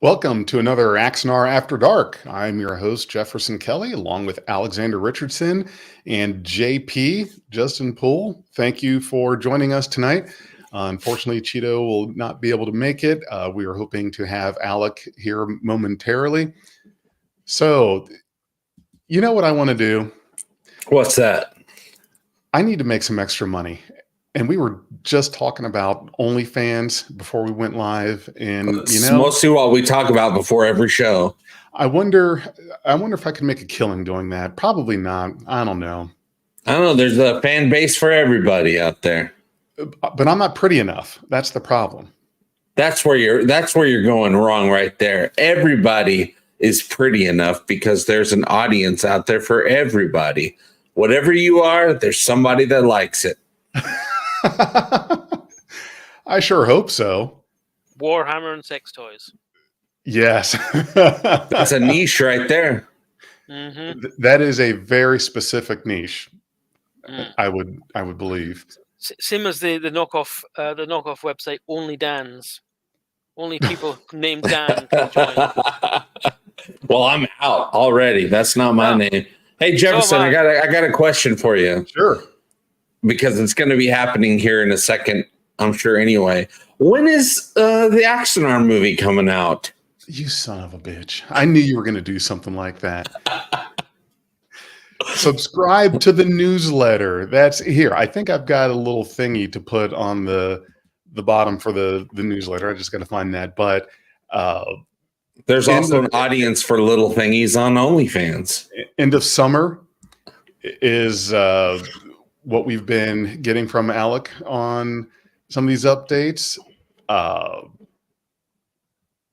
Welcome to another Axanar After Dark. I'm your host, Jefferson Kelly, along with Alexander Richardson and JP, Justin Poole. Thank you for joining us tonight. Unfortunately, Cheeto will not be able to make it. We are hoping to have Alec here momentarily. So, you know what I want to do? What's that? I need to make some extra money. And we were just talking about OnlyFans before we went live, and It's mostly what we talk about before every show. I wonder if I can make a killing doing that. Probably not. I don't know. There's a fan base for everybody out there, But I'm not pretty enough. That's the problem. That's where you're going wrong right there. Everybody is pretty enough because there's an audience out there for everybody. Whatever you are, there's somebody that likes it. I sure hope so. Warhammer and sex toys. Yes. That's a niche right there. Mm-hmm. That is a very specific niche. I would believe. Same as the knockoff website Only Dan's. Only people named Dan can join. Well, I'm out already. That's not my name. Hey Jefferson, I got a question for you. Sure. Because it's going to be happening here in a second, I'm sure anyway. When is the Axanar movie coming out? You son of a bitch. I knew you were going to do something like that. Subscribe to the newsletter. That's here. I think I've got a little thingy to put on the bottom for the newsletter. I just got to find that. But there's also an audience for little thingies on OnlyFans. End of summer is what we've been getting from Alec on some of these updates.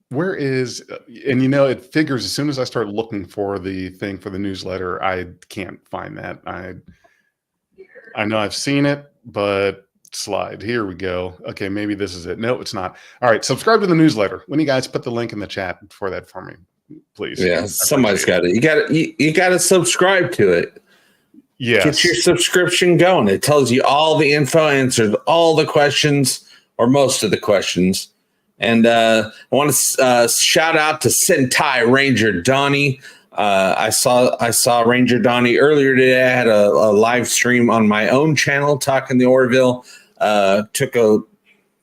Where is, and it figures as soon as I start looking for the thing for the newsletter, I can't find that. I know I've seen it, but slide. Here we go. Okay, maybe this is it. No, it's not. All right, subscribe to the newsletter. When you guys put the link in the chat for that for me, please. Yeah, somebody's got it. You got to subscribe to it. Yes. Get your subscription going. It tells you all the info, answers all the questions or most of the questions. And I want to shout out to Sentai Ranger Donnie. I saw Ranger Donnie earlier today. I had a live stream on my own channel talking the Orville. Took a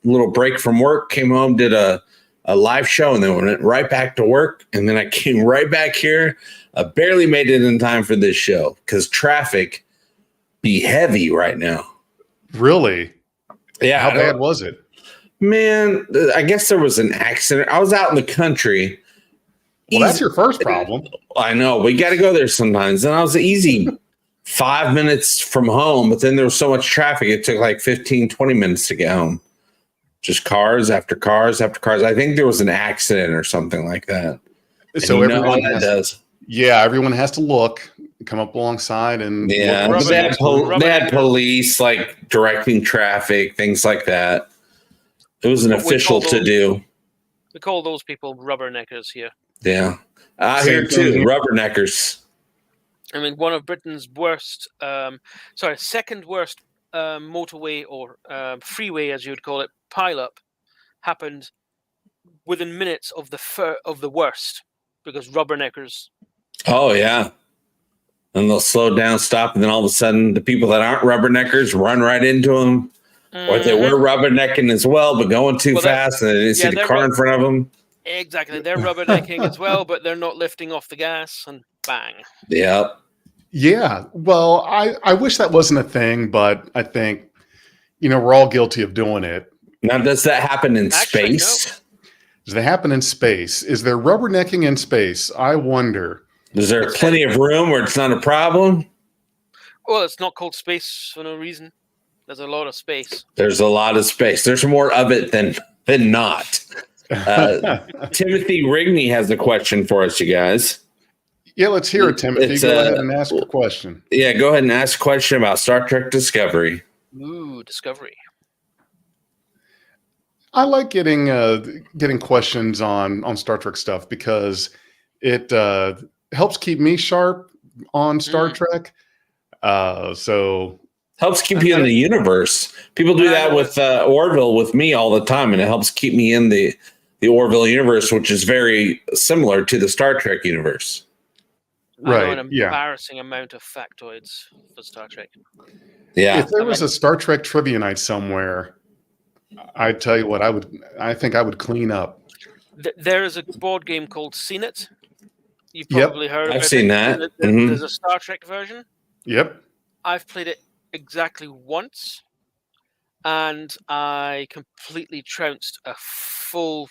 little break from work, came home, did a live show, and then went right back to work. And then I came right back here. I barely made it in time for this show because traffic be heavy right now. Really? Yeah. How bad was it? Man, I guess there was an accident. I was out in the country. Well, that's your first problem. I know. We got to go there sometimes. And I was easy 5 minutes from home, but then there was so much traffic. It took like 15, 20 minutes to get home. Just cars after cars after cars. I think there was an accident or something like that. So everyone does. Yeah, everyone has to come up alongside and they had police like directing traffic, things like that. It was an official to do. We call those people rubberneckers here. Yeah, here too, rubberneckers. I mean, one of Britain's second worst motorway or freeway, as you would call it, pileup happened within minutes of the worst because rubberneckers. Oh, yeah. And they'll slow down, stop, and then all of a sudden the people that aren't rubberneckers run right into them. Mm-hmm. Or they were rubbernecking as well, but going too fast, and they didn't see the car in front of them. Exactly. They're rubbernecking as well, but they're not lifting off the gas, and bang. Yep. Yeah. Well, I wish that wasn't a thing, but I think, we're all guilty of doing it. Now, does that happen in space? No. Does that happen in space? Is there rubbernecking in space? I wonder. Is there plenty of room where it's not a problem? Well, it's not called space for no reason. There's a lot of space. There's a lot of space. There's more of it than not. Timothy Rigney has a question for us, you guys. Yeah, let's hear it, Timothy. Go ahead and ask a question. Yeah, go ahead and ask a question about Star Trek Discovery. Ooh, Discovery. I like getting questions on Star Trek stuff because it helps keep me sharp on Star Trek. So helps keep you in the universe. People do that with Orville with me all the time, and it helps keep me in the the Orville universe, which is very similar to the Star Trek universe. I know Right. an Yeah. embarrassing amount of factoids for Star Trek. Yeah. If there was a Star Trek trivia night somewhere, I'd tell you what I think I would clean up. There is a board game called Seen It. You've Yep. probably heard of it. I've seen that. There's a Star Trek version. Yep. I've played it exactly once, and I completely trounced a full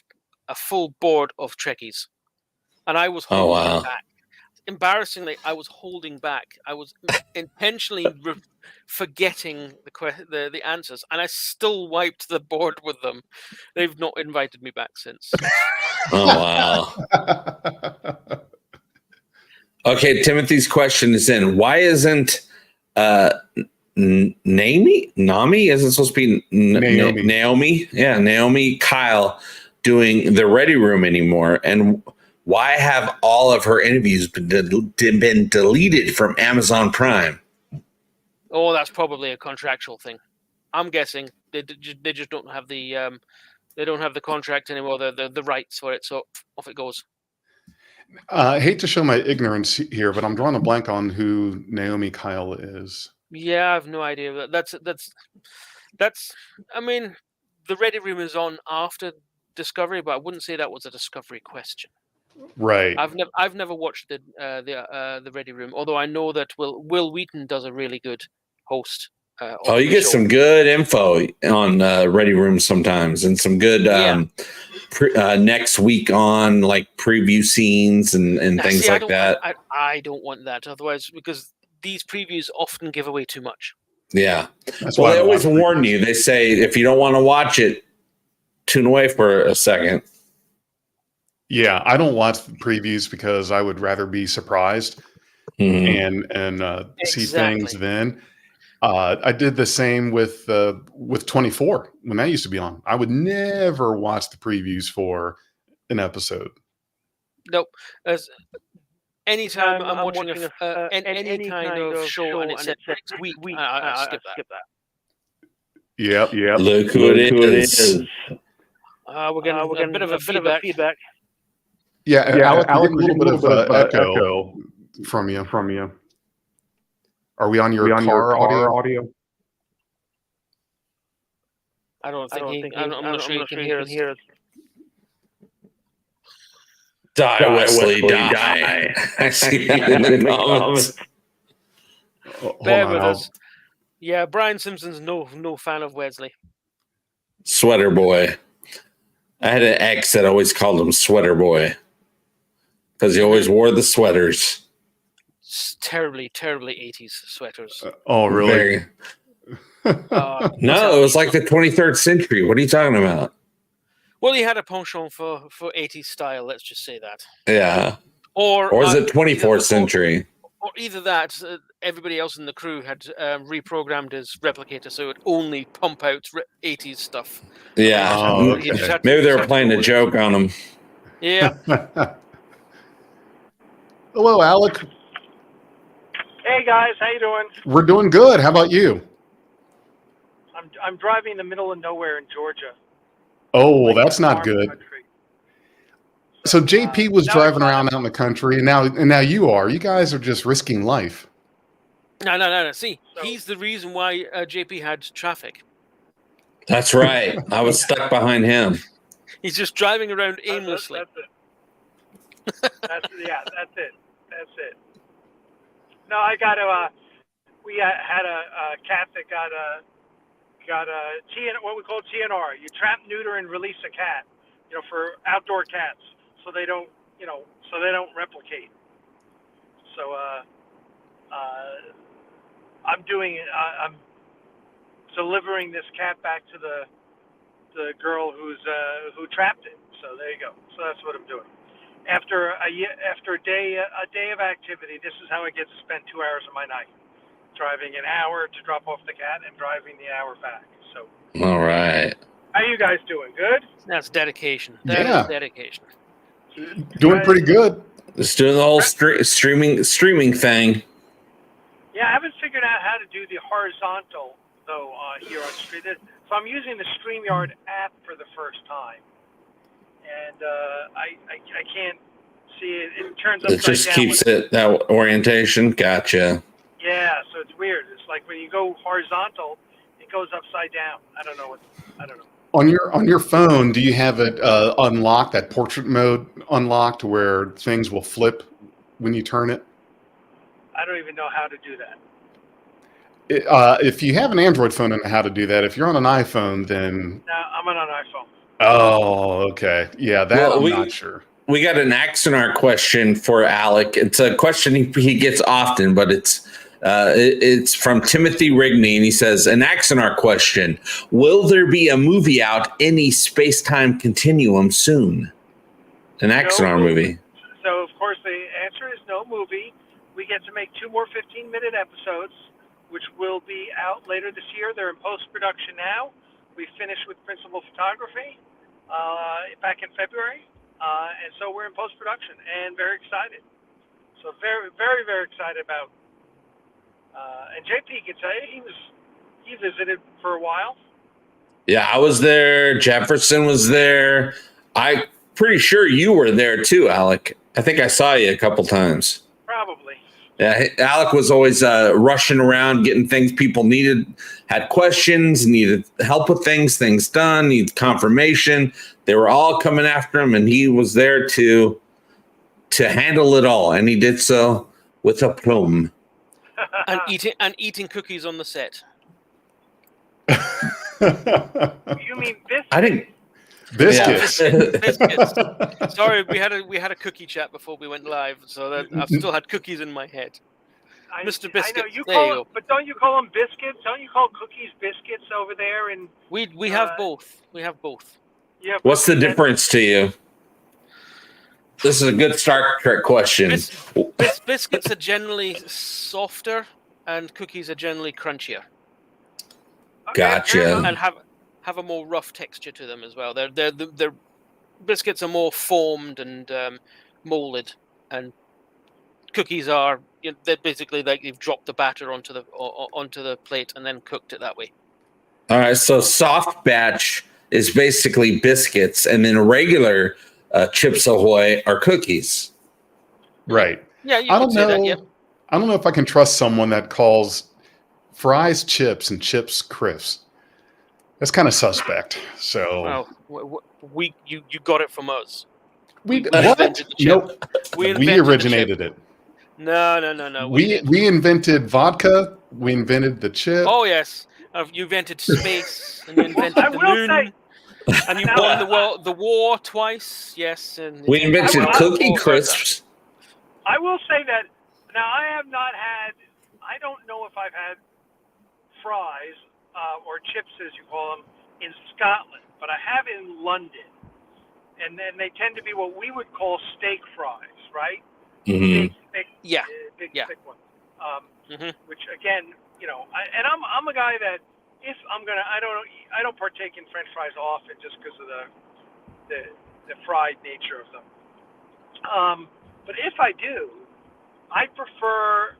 board of Trekkies, and I was holding back. Embarrassingly, I was holding back. I was intentionally forgetting the answers, and I still wiped the board with them. They've not invited me back since. Oh, wow. Okay, Timothy's question is in. Why isn't Nami? Isn't supposed to be Naomi? Yeah, Naomi Kyle doing the Ready Room anymore? And why have all of her interviews been deleted from Amazon Prime? Oh, that's probably a contractual thing. I'm guessing they just don't have the contract anymore, the rights for it. So off it goes. I hate to show my ignorance here, but I'm drawing a blank on who Naomi Kyle is. Yeah, I have no idea. That's. I mean, the Ready Room is on after Discovery, but I wouldn't say that was a Discovery question. Right. I've never watched the Ready Room, although I know that Will Wheaton does a really good host. You get some good info on Ready Room sometimes, and some good next week on like preview scenes and things like that. I don't want that otherwise, because these previews often give away too much. Yeah. Well, they always warn you. They say if you don't want to watch it, tune away for a second. Yeah, I don't watch the previews because I would rather be surprised and see things then. I did the same with 24 when that used to be on. I would never watch the previews for an episode. Nope. Anytime I'm watching any kind of show and it says next week, I skip that. Yep. Look who it is. We're getting a bit of feedback. Yeah, Alec, a little bit of echo from you. Are we on your car audio? I'm not sure you can hear us. Die, Wesley, die. I see that in the comments. Bear with us. Yeah, Brian Simpson's no fan of Wesley. Sweater boy. I had an ex that always called him Sweater Boy because he always wore the sweaters. It's terribly 80s sweaters. Oh, really? No, it was like the 23rd century. What are you talking about? Well, he had a penchant for 80s style, let's just say that. Yeah. Or is it 24th century? Or either that, everybody else in the crew had reprogrammed his replicator so it would only pump out 80s stuff. Yeah. Maybe they were playing a joke on him. Yeah. Hello, Alec. Hey, guys. How you doing? We're doing good. How about you? I'm driving in the middle of nowhere in Georgia. Oh, well, that's not good. So JP was driving around out in the country, and now you are. You guys are just risking life. No. See, he's the reason why JP had traffic. That's right. I was stuck behind him. He's just driving around aimlessly. That's it. No, I got to. We had a cat that got a what we call TNR. You trap, neuter, and release a cat. For outdoor cats, so they don't replicate. So I'm doing it. I'm delivering this cat back to the girl who trapped it. So there you go. So that's what I'm doing. After a day of activity, this is how I get to spend 2 hours of my night. Driving an hour to drop off the cat and driving the hour back. So. All right. How you guys doing? Good? That's dedication. That is dedication. Doing pretty good. Just doing the whole streaming thing. Yeah, I haven't figured out how to do the horizontal, though, here on Street. So I'm using the StreamYard app for the first time. and I can't see it. It turns It upside just down. keeps it that orientation. Gotcha. Yeah, so it's weird. It's like when you go horizontal, it goes upside down. I don't know. On your phone, do you have it unlocked, that portrait mode unlocked, where things will flip when you turn it? I don't even know how to do that. If you have an Android phone and know how to do that, if you're on an iPhone, then No, I'm on an iPhone. oh, okay, yeah, that Well, I'm not sure. We got an Axanar question for Alec. It's a question he gets often, but it's from Timothy Rigney, and he says, an Axanar question: will there be a movie out any space-time continuum soon? An Axanar movie. So, of course, the answer is no movie. We get to make 2 more 15-minute episodes, which will be out later this year. They're in post-production now. We finished with principal photography back in February, and so we're in post-production and very excited. So very, very, very excited about. And JP can tell you he visited for a while. Yeah, I was there. Jefferson was there. I'm pretty sure you were there too, Alec. I think I saw you a couple times. Probably. Yeah, Alec was always rushing around, getting things people needed, had questions, needed help with things done, needed confirmation. They were all coming after him, and he was there to handle it all, and he did so with aplomb. And eating cookies on the set. You mean biscuits? I didn't. Biscuits. Biscuits. Sorry, we had a cookie chat before we went live, so that I've still had cookies in my head. Mr. Biscuit. I know you call them, but don't you call them biscuits? Don't you call cookies biscuits over there? And we have both. We have both. Yeah. What's the difference to you? This is a good Star Trek question. Biscuits are generally softer, and cookies are generally crunchier. Gotcha. And have a more rough texture to them as well. They're biscuits are more formed and molded, and cookies are they're basically like you've dropped the batter onto the plate and then cooked it that way. All right, so soft batch is basically biscuits, and then regular Chips Ahoy are cookies. Right. Yeah, you I could don't say know. that. Yeah. I don't know if I can trust someone that calls fries chips and chips crisps. That's kind of suspect. So Well, you got it from us. we invented the chip. Nope. We We originated it. No. We invented vodka. We invented the chip. Oh yes, you invented space and you invented I the will moon, say- and you won the war twice. Yes, and We invented I will- cookie crisps. I will say that now I have not had. I don't know if I've had fries or chips, as you call them, in Scotland, but I have in London, and then they tend to be what we would call steak fries, right? Mm-hmm. Big, Yeah. big, Yeah. thick ones. Which again, I'm a guy that if I'm gonna, I don't partake in French fries often just because of the fried nature of them. But if I do, I prefer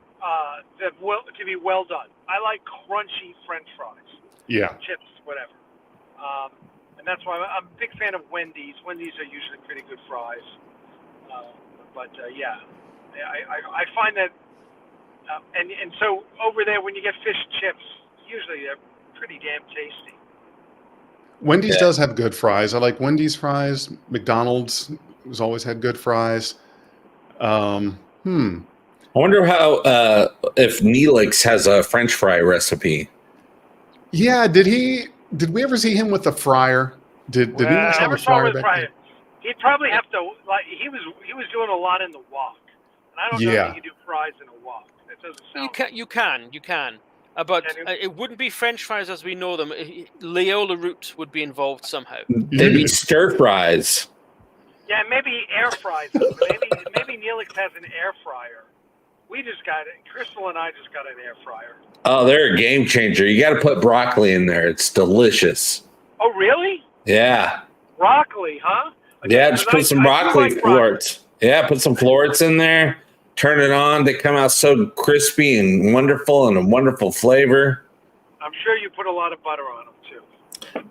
to be well done. I like crunchy French fries. Yeah. Chips, whatever. And that's why I'm a big fan of Wendy's. Wendy's are usually pretty good fries. Yeah, I find that, and so over there when you get fish chips, usually they're pretty damn tasty. Wendy's does have good fries. I like Wendy's fries. McDonald's has always had good fries. I wonder how if Neelix has a French fry recipe. Yeah, did we ever see him with a fryer? Did Neelix have Never a saw fryer him with back fryer. then? He'd probably have to he was doing a lot in the wok, and I don't know if you can do fries in a wok. It doesn't sound. You can. But it wouldn't be French fries as we know them. Leola root would be involved somehow. They'd be stir fries. Yeah, maybe air fries. maybe Neelix has an air fryer. We just got it. Crystal and I just got an air fryer. Oh, they're a game changer. You got to put broccoli in there. It's delicious. Oh, really? Yeah. Broccoli, huh? Yeah, just put some broccoli florets. Yeah, put some florets in there. Turn it on. They come out so crispy and a wonderful flavor. I'm sure you put a lot of butter on them, too.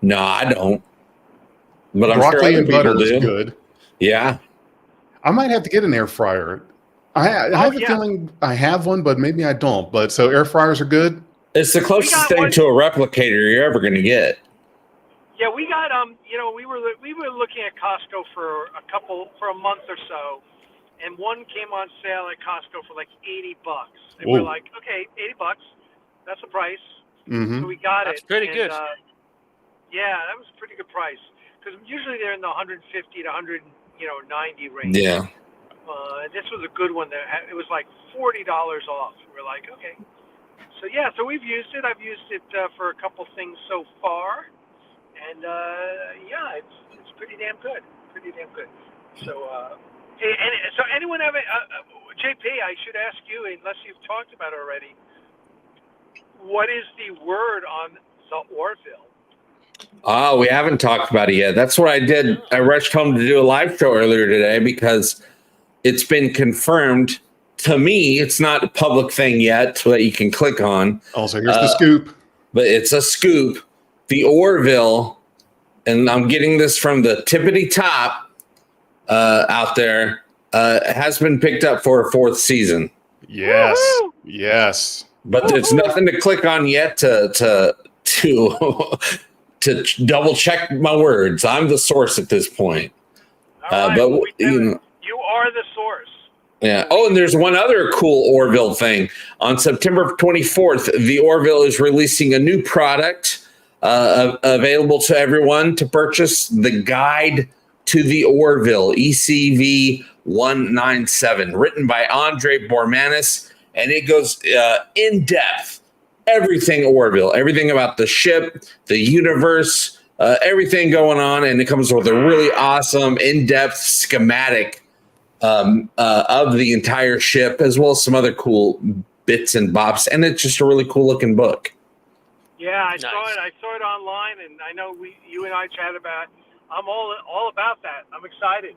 No, I don't. but I'm broccoli sure and other people butter is do. good. Yeah. I might have to get an air fryer. I have a feeling I have one, but maybe I don't. But so air fryers are good. It's the closest thing to a replicator you're ever going to get. Yeah, we got we were looking at Costco for a month or so, and one came on sale at Costco for like $80, and we're like, okay, $80, that's the price. Mm-hmm. So we got That's it. pretty good. Yeah, that was a pretty good price because usually they're in the 150 to 190 range. Yeah. This was a good one. It was like $40 off. We're like, okay. So yeah, so we've used it. I've used it for a couple things so far, and yeah, it's pretty damn good. Pretty damn good. So, so anyone have JP? I should ask you, unless you've talked about it already. What is the word on the Orville? Oh, we haven't talked about it yet. That's what I did. I rushed home to do a live show earlier today because it's been confirmed. To me, it's not a public thing yet that you can click on. Also, here's the scoop. But it's a scoop. The Orville, and I'm getting this from the tippity top out there, has been picked up for a 4th season. Yes. Woo-hoo! Yes. But there's nothing to click on yet to double check my words. I'm the source at this point. All right, but you are the source. Yeah. Oh, and there's one other cool Orville thing. On September 24th, the Orville is releasing a new product available to everyone to purchase, the Guide to the Orville, ECV 197, written by Andre Bormanis, and it goes in depth. Everything Orville, everything about the ship, the universe, everything going on, and it comes with a really awesome, in-depth schematic of the entire ship, as well as some other cool bits and bops, and it's just a really cool looking book. Yeah, I saw it. I saw it online, and I know you and I chatted about it. I'm all about that. I'm excited.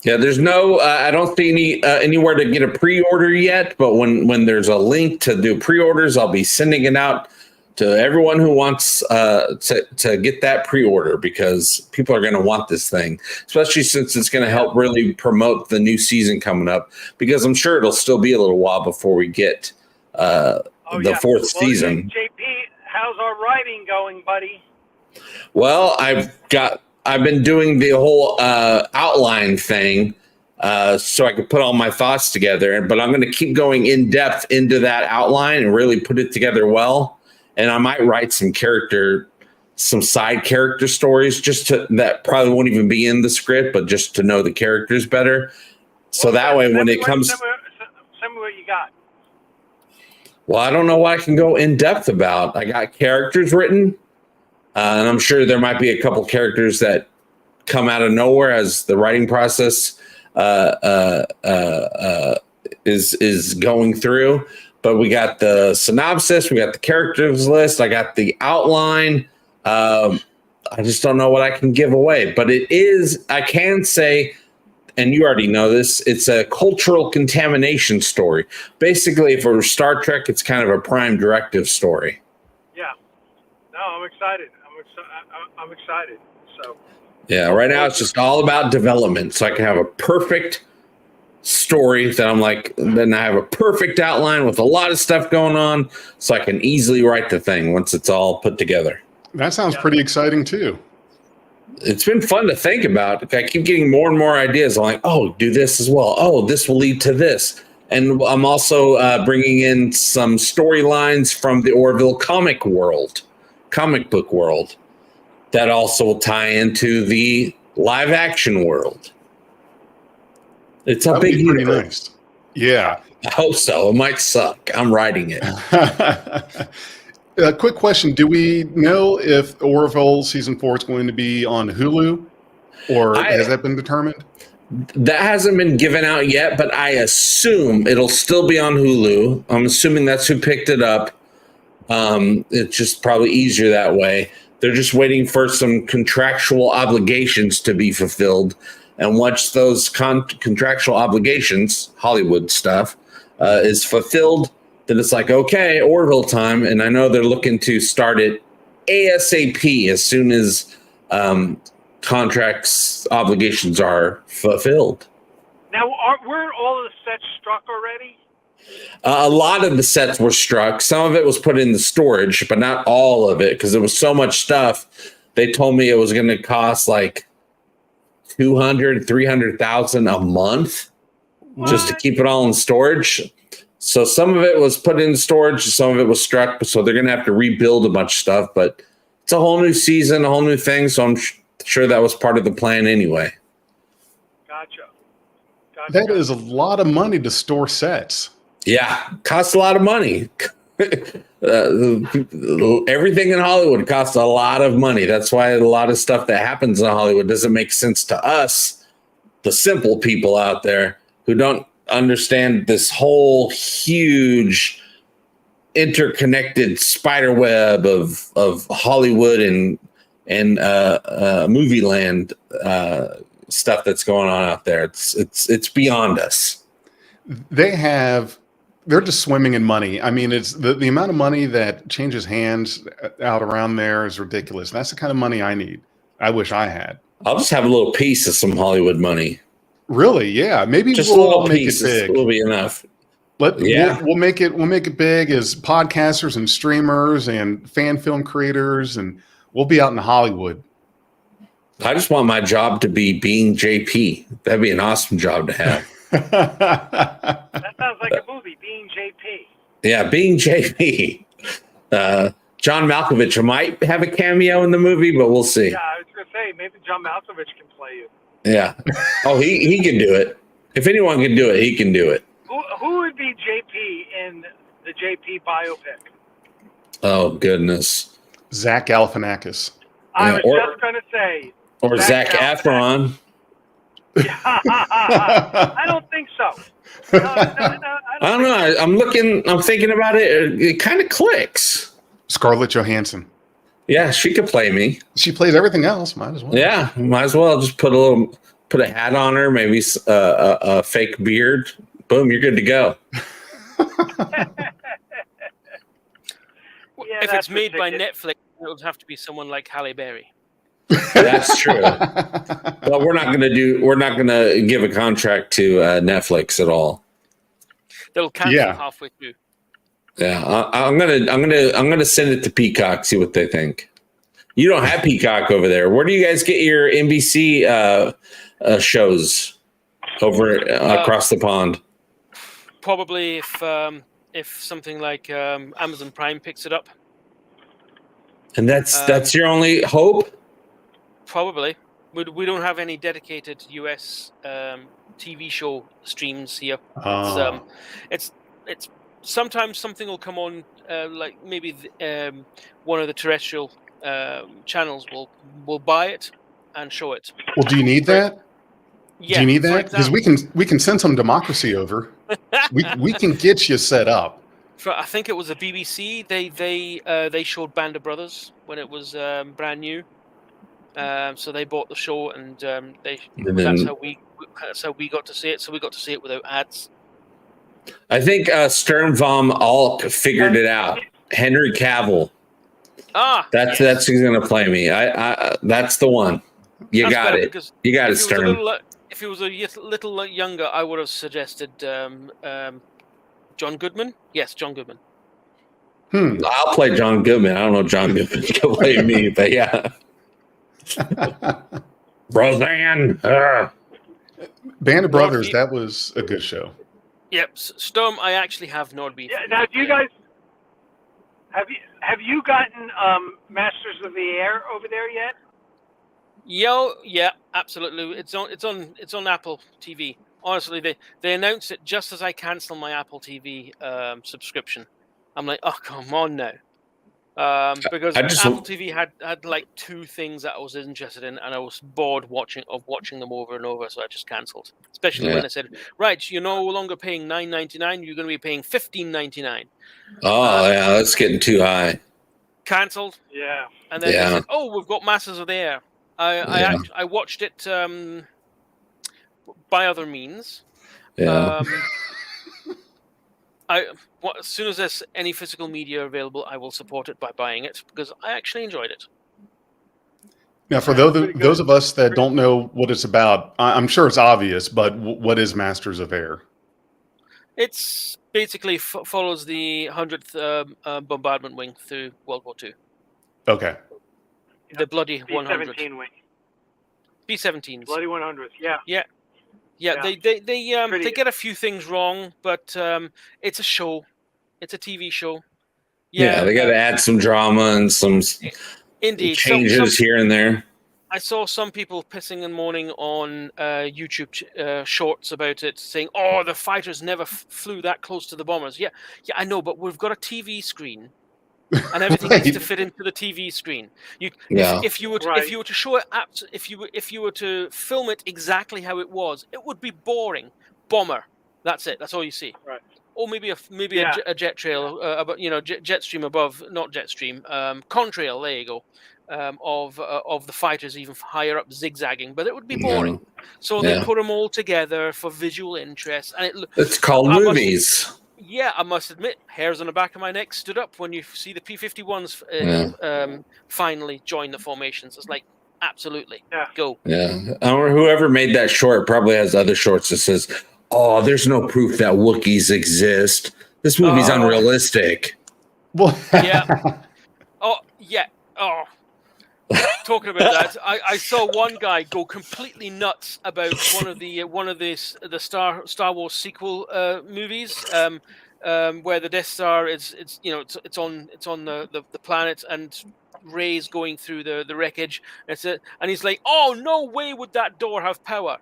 Yeah, there's no, I don't see anywhere to get a pre-order yet, but when there's a link to do pre-orders, I'll be sending it out to everyone who wants to get that pre-order, because people are going to want this thing, especially since it's going to help really promote the new season coming up, because I'm sure it'll still be a little while before we get the 4th season. JP, how's our writing going, buddy? Well, I've been doing the whole outline thing so I could put all my thoughts together, but I'm going to keep going in depth into that outline and really put it together well. And I might write some side character stories that probably won't even be in the script, but just to know the characters better. So that way when it comes... Tell me what you got. Well, I don't know what I can go in depth about. I got characters written. And I'm sure there might be a couple characters that come out of nowhere as the writing process is going through. But we got the synopsis, we got the characters list, I got the outline. I just don't know what I can give away. But I can say, and you already know this, it's a cultural contamination story. Basically, for Star Trek, it's kind of a Prime Directive story. Yeah. No, I'm excited. I'm excited. So. Yeah, right now it's just all about development. So I can have a perfect story then I have a perfect outline with a lot of stuff going on, so I can easily write the thing once it's all put together. That sounds pretty exciting too. It's been fun to think about. I keep getting more and more ideas. I'm like, oh, do this as well. Oh, this will lead to this. And I'm also bringing in some storylines from the Orville comic book world, that also will tie into the live action world. It's a big pretty universe. Nice. Yeah. I hope so. It might suck. I'm writing it. A quick question. Do we know if Orville season 4 is going to be on Hulu, or has that been determined? That hasn't been given out yet, but I assume it'll still be on Hulu. I'm assuming that's who picked it up. It's just probably easier that way. They're just waiting for some contractual obligations to be fulfilled. And once those contractual obligations, Hollywood stuff, is fulfilled, then it's like, okay, Orville time. And I know they're looking to start it ASAP as soon as contracts obligations are fulfilled. Now, weren't all of the sets struck already? A lot of the sets were struck. Some of it was put in the storage, but not all of it because there was so much stuff. They told me it was going to cost like $300,000 a month just to keep it all in storage. So some of it was put in storage, some of it was struck. So they're going to have to rebuild a bunch of stuff. But it's a whole new season, a whole new thing. So I'm sure that was part of the plan anyway. Gotcha. That is a lot of money to store sets. Yeah, costs a lot of money. Everything in Hollywood costs a lot of money. That's why a lot of stuff that happens in Hollywood doesn't make sense to us, the simple people out there who don't understand this whole huge interconnected spider web of Hollywood and movie land stuff that's going on out there. It's beyond us. They're just swimming in money. I mean, it's the amount of money that changes hands out around there is ridiculous. That's the kind of money I need. I wish I had. I'll just have a little piece of some Hollywood money. Really? Yeah. Maybe just we'll a little make piece. it big. Will be enough. We'll make it big as podcasters and streamers and fan film creators, and we'll be out in Hollywood. I just want my job to be being JP. That'd be an awesome job to have. That sounds like a movie, Being JP. Yeah, Being JP. John Malkovich might have a cameo in the movie, but we'll see. Yeah, I was going to say, maybe John Malkovich can play you. Yeah. Oh, he can do it. If anyone can do it, he can do it. Who would be JP in the JP biopic? Oh, goodness. Zach Galifianakis. I was just going to say. Or Zac Efron. I don't think so. No, I don't know. I'm thinking about it. It kind of clicks. Scarlett Johansson. Yeah, she could play me. She plays everything else. Might as well. Yeah, might as well just put a hat on her, maybe a fake beard. Boom, you're good to go. If it's made by Netflix, it would have to be someone like Halle Berry. That's true. Well, we're not gonna give a contract to Netflix at all. They'll cancel halfway through. Yeah, I'm gonna send it to Peacock, see what they think. You don't have Peacock over there. Where do you guys get your NBC shows over across the pond? Probably if something like Amazon Prime picks it up. And that's your only hope? Probably. We don't have any dedicated US TV show streams here. It's sometimes something will come on, like maybe one of the terrestrial channels will buy it and show it. Well, do you need that? Yeah. Do you need that? Because we can send some democracy over. we can get you set up. I think it was the BBC. They showed Band of Brothers when it was brand new. So they bought the show, and that's how we got to see it. So we got to see it without ads. I think Sternbaum all figured it out. Henry Cavill. That's who's gonna play me. I that's the one. You got it. You got it, Stern. If he was a little younger, I would have suggested John Goodman. Yes, John Goodman. I'll play John Goodman. I don't know if John Goodman can play me, but yeah. Roseanne. Band of Brothers, that was a good show. Yep, Storm. I actually have Nordby. Yeah, now, do you guys have you gotten Masters of the Air over there yet? Yeah, absolutely. It's on Apple TV. Honestly, they announced it just as I cancelled my Apple TV subscription. I'm like, oh, come on now. Because Apple TV had like two things that I was interested in, and I was bored watching them over and over, so I just cancelled. Especially when I said, right, you're no longer paying $9.99, you're going to be paying $15.99. Oh yeah, that's getting too high. Cancelled. Yeah. And then they said, oh, we've got Masters of the Air. I watched it by other means. Yeah. As soon as there's any physical media available, I will support it by buying it because I actually enjoyed it. Now, for Yeah, pretty those good. of us that don't know what it's about, I'm sure it's obvious, but what is Masters of Air? It's basically follows the 100th bombardment wing through World War II. Okay. The bloody 100. B-17 wing. B-17s. Bloody 100th. Yeah. Yeah. Yeah. They get a few things wrong, but it's a show. It's a TV show. Yeah, they got to add some drama and some indeed changes here and there. I saw some people pissing and moaning on YouTube shorts about it, saying, "Oh, the fighters never flew that close to the bombers." Yeah, I know, but we've got a TV screen, and everything needs to fit into the TV screen. If you were to show it, if you were to film it exactly how it was, it would be boring. Bomber, that's it. That's all you see. Right. Or maybe a jet trail, jet stream above, not jet stream, contrail. There you go. Of the fighters even higher up zigzagging, but it would be boring. So they put them all together for visual interest, and it's called movies. I must admit, hairs on the back of my neck stood up when you see the P-51s finally join the formations. It's like, absolutely, go. Yeah, or whoever made that short probably has other shorts that says, "Oh, there's no proof that Wookiees exist. This movie's unrealistic." Well, yeah. Oh, yeah. Oh. Talking about that, I saw one guy go completely nuts about one of the Star Wars sequel movies, where the Death Star it's on the planet and Rey's going through the wreckage. And he's like, "Oh, no way would that door have power."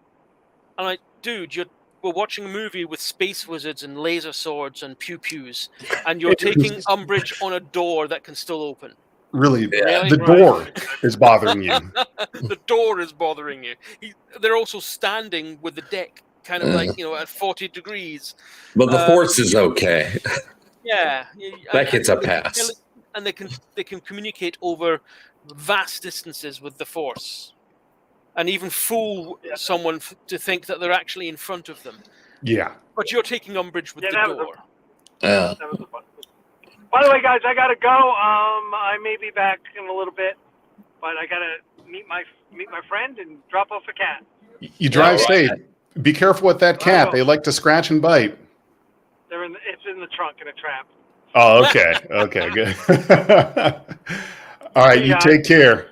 I'm like, "Dude, we're watching a movie with space wizards and laser swords and pew-pews, and you're taking umbrage on a door that can still open." Really, the door is bothering you. The door is bothering you. They're also standing with the deck kind of at 40 degrees. But the force is okay. Yeah. That gets a pass. And they can communicate over vast distances with the force. And even fool someone to think that they're actually in front of them. Yeah. But you're taking umbrage with the door. Yeah. That was a fun. By the way, guys, I gotta go. I may be back in a little bit, but I gotta meet my friend and drop off a cat. You drive safe. Be careful with that cat. They like to scratch and bite. It's in the trunk in a trap. Oh, okay. Okay, good. All right, you take care.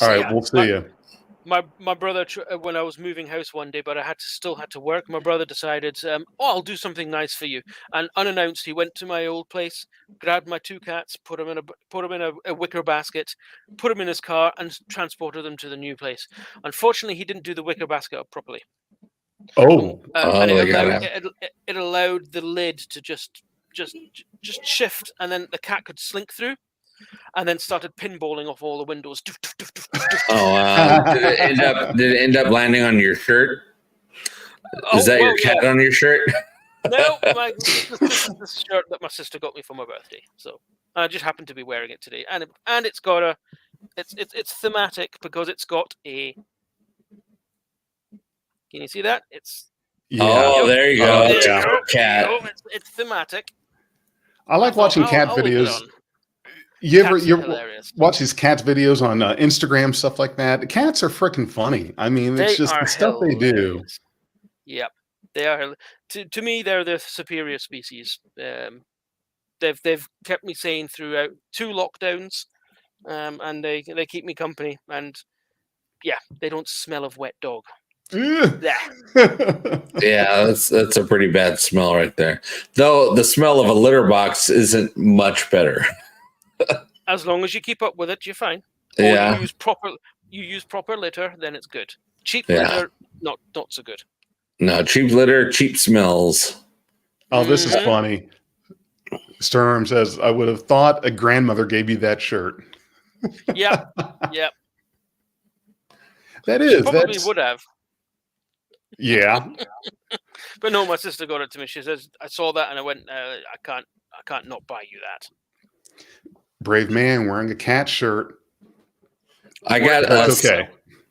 All right, we'll see you. My brother, when I was moving house one day, but I still had to work, my brother decided, I'll do something nice for you. And unannounced, he went to my old place, grabbed my two cats, put them in a wicker basket, put them in his car, and transported them to the new place. Unfortunately, he didn't do the wicker basket up properly. Oh, and it allowed the lid to just shift, and then the cat could slink through. And then started pinballing off all the windows. Oh, wow. Did it end up landing on your shirt? Is that your cat on your shirt? No, this is the shirt that my sister got me for my birthday. So I just happened to be wearing it today, and it's got it's thematic because it's got a. Can you see that? Oh, there you go. Cat. It's thematic. I like watching cat videos. You watch these cats videos on Instagram, stuff like that? Cats are freaking funny. I mean, it's just the stuff they do. Yep, they are. To me, they're the superior species. They've kept me sane throughout 2 lockdowns, and they keep me company. And they don't smell of wet dog. Yeah, that's a pretty bad smell right there. Though the smell of a litter box isn't much better. As long as you keep up with it, you're fine. Or you use proper litter, then it's good. Cheap litter, not so good. No, cheap litter, cheap smells. Oh, this is funny. Sturm says, "I would have thought a grandmother gave you that shirt." Yep. She probably would have. Yeah. But no, my sister got it to me. She says, "I saw that and I went, I can't not buy you that." Brave man wearing a cat shirt. I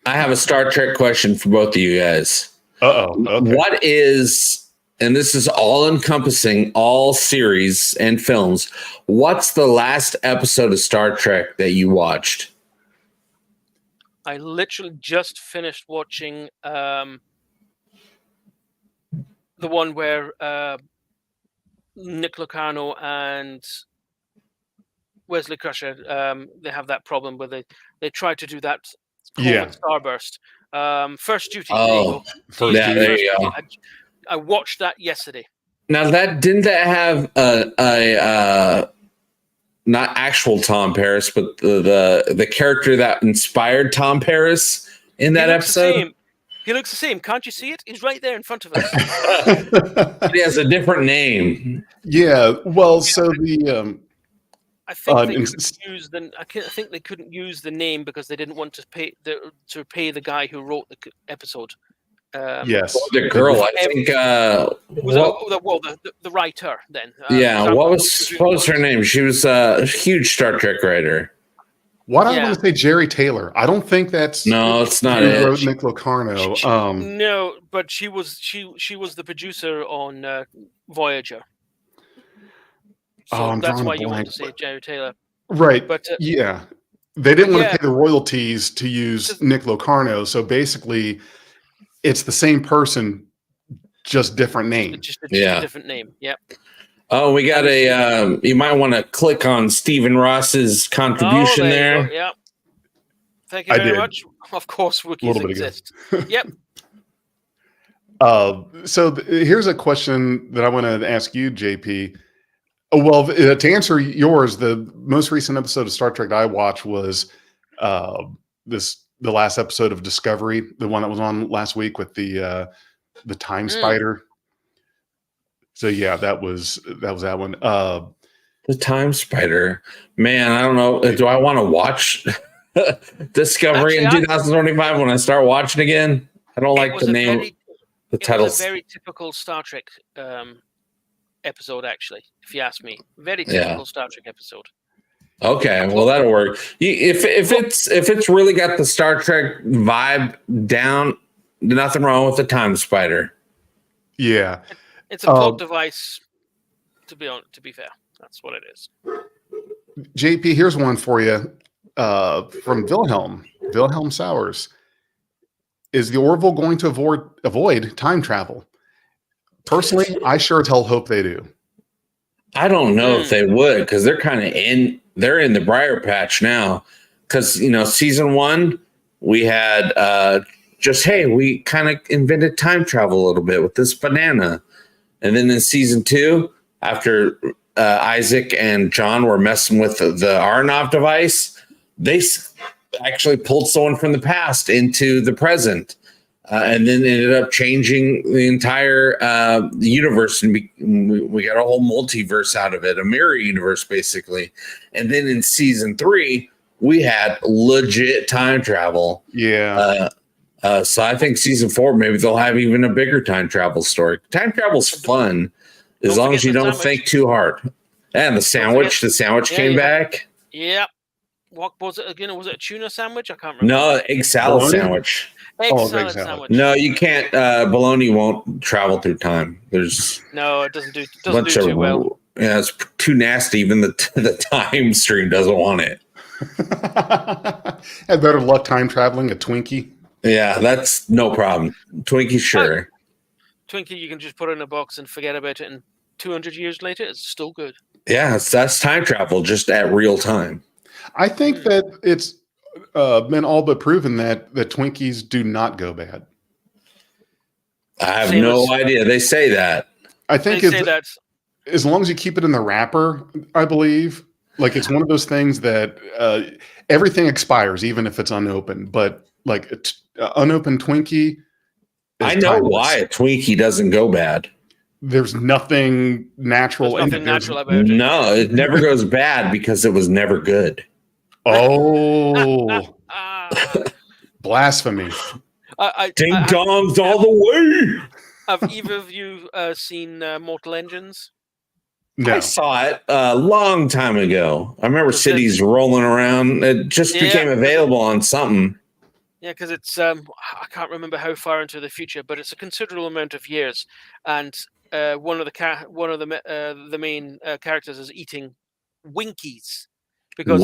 have a Star Trek question for both of you guys. Okay. What is, and this is all encompassing all series and films, what's the last episode of Star Trek that you watched? I literally just finished watching the one where Nick Locarno and Wesley Crusher, they have that problem where they try to do that COVID starburst. First Duty. There you go. There you go. I watched that yesterday. Now didn't that have a not actual Tom Paris, but the character that inspired Tom Paris in that episode? He looks the same. Can't you see it? He's right there in front of us. He has a different name. Yeah. Well, so the I think they couldn't use the name because they didn't want to pay the guy who wrote the episode. Yes, the girl. I think the writer then. What was her name? She was a huge Star Trek writer. Why do I want to say Jerry Taylor? I don't think that's it's not. Who wrote Nick Locarno? No, but she was the producer on Voyager. So that's why you want to say Jerry Taylor, right? But they didn't want to pay the royalties to use Nick Locarno, so basically, it's the same person, just different name. Just a different name. Yep. Oh, we got you might want to click on Stephen Ross's contribution there. Yeah. Thank you very much. Of course, Wookiees exist. Yep. So here's a question that I want to ask you, JP. Well, to answer yours, the most recent episode of Star Trek I watched was the last episode of Discovery, the one that was on last week with the Time Spider. So yeah, that was that one. The Time Spider, man. I don't know. Do I want to watch Discovery in 2025 when I start watching again? I don't like the name. The title. It was a very typical Star Trek episode, actually. If you ask me, very typical Star Trek episode. Okay, well that'll work. If it's really got the Star Trek vibe down, nothing wrong with the Time Spider. Yeah. It's a plot device, to be fair. That's what it is. JP, here's one for you from Wilhelm Sowers. Is the Orville going to avoid time travel? Personally, I sure as hell hope they do. I don't know if they would, because they're kind of they're in the briar patch now. Because, season 1, we had we kind of invented time travel a little bit with this banana. And then in season 2, after Isaac and John were messing with the Arnov device, they actually pulled someone from the past into the present, and then ended up changing the entire universe. And we got a whole multiverse out of it, a mirror universe, basically. And then in season 3, we had legit time travel. Yeah. So I think season 4, maybe they'll have even a bigger time travel story. Time travel's fun as long as you don't think too hard. And the sandwich came back. Yep. What was it again? Was it a tuna sandwich? I can't remember. No, egg salad sandwich. Egg salad sandwich. No, you can't. Bologna won't travel through time. No, it doesn't do too well. Yeah, it's too nasty. Even the time stream doesn't want it. Had better luck time traveling a Twinkie. Yeah, that's no problem. Twinkie, sure. Twinkie, you can just put it in a box and forget about it, and 200 years later, it's still good. Yeah, that's time travel, just at real time. I think that it's been all but proven that the Twinkies do not go bad. I have no idea. They say that. I think as long as you keep it in the wrapper, I believe. Like, it's one of those things that everything expires, even if it's unopened. But like unopened Twinkie, I know timeless. Why a Twinkie doesn't go bad. There's nothing natural. There's nothing natural about it. No, it never goes bad because it was never good. Oh, blasphemy! Ding dongs all the way. Have either of you seen Mortal Engines? No. I saw it a long time ago. I remember cities rolling around. It just became available on something. Yeah, because it's I can't remember how far into the future, but it's a considerable amount of years, and one of the main characters is eating Winkies, because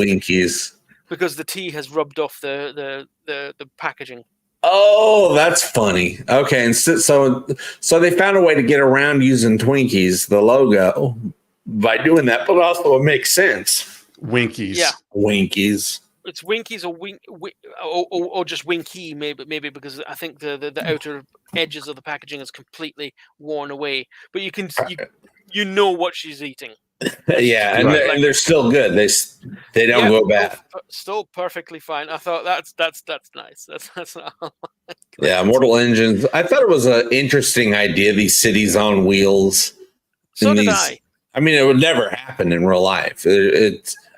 because the tea has rubbed off the packaging. Oh, that's funny. Okay, and so they found a way to get around using Twinkies, the logo, by doing that, but also it makes sense. Winkies. Yeah. Winkies. It's Winkies or just Winky, maybe because I think the outer edges of the packaging is completely worn away. But you know what she's eating. Yeah, and they're still good. They don't go bad. Still perfectly fine. I thought that's nice. That's Yeah, Mortal Engines. I thought it was an interesting idea. These cities on wheels. So did I. I mean, it would never happen in real life.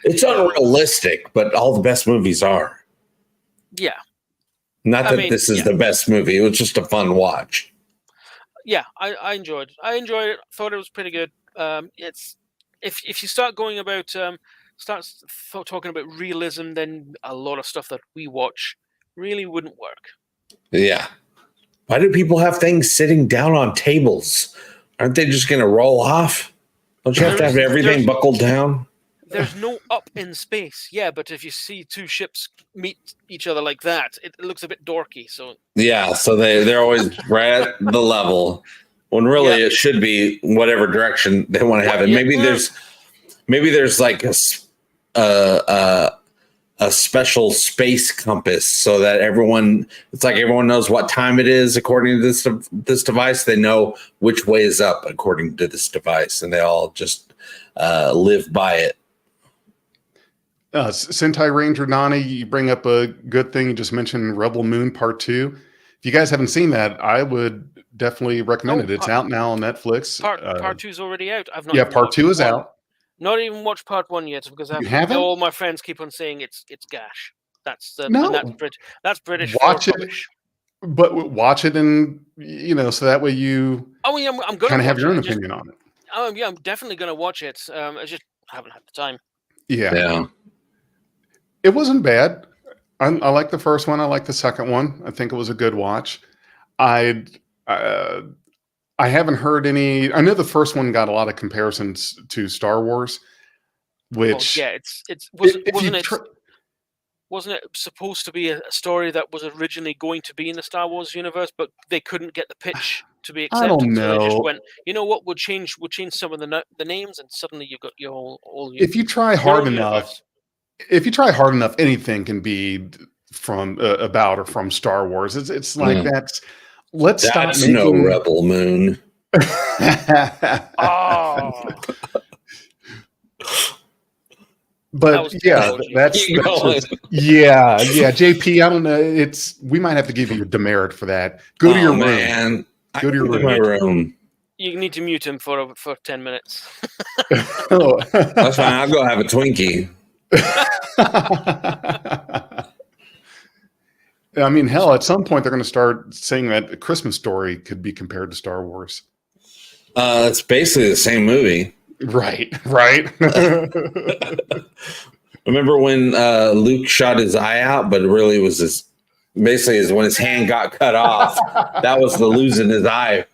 It's unrealistic, but all the best movies are. Yeah. Not that this is the best movie. It was just a fun watch. Yeah, I enjoyed it. Thought it was pretty good. It's if you start going about talking about realism, then a lot of stuff that we watch really wouldn't work. Yeah. Why do people have things sitting down on tables? Aren't they just going to roll off? Don't you have to have everything buckled down? There's no up in space. Yeah, but if you see two ships meet each other like that, it looks a bit dorky. So yeah, so they're always right at the level when really it should be whatever direction they want to have it. Maybe there's like a special space compass so that everyone knows what time it is according to this device. They know which way is up according to this device, and they all just live by it. Sentai Ranger Nani, you bring up a good thing. You just mentioned Rebel Moon Part 2. If you guys haven't seen that, I would definitely recommend it. It's out now on Netflix. Part 2 is already out. I've not. Yeah, Part 2 is out. Not even watched Part 1 yet because all my friends keep on saying it's gash. That's British. Watch it, but watch it, and so that way you. I'm going to have your own opinion on it. Oh yeah, I'm definitely going to watch it. I just haven't had the time. Yeah. It wasn't bad. I like the first one. I like the second one. I think it was a good watch. I haven't heard any. I know the first one got a lot of comparisons to Star Wars, which wasn't it supposed to be a story that was originally going to be in the Star Wars universe, but they couldn't get the pitch to be accepted. I don't know. So they just went, you know what? We'll change some of the names, and suddenly you've got your all. If you try hard enough, anything can be from about or from Star Wars. It's like that's. Let's stop making no Rebel Moon. Oh. But that's JP. I don't know. We might have to give you a demerit for that. Go to your room. Go to your room. You need to mute him for 10 minutes. That's fine. I'll go have a Twinkie. I mean, hell, at some point they're going to start saying that A Christmas Story could be compared to Star Wars. It's basically the same movie. Right. Remember when Luke shot his eye out, but it really was when his hand got cut off. That was the losing his eye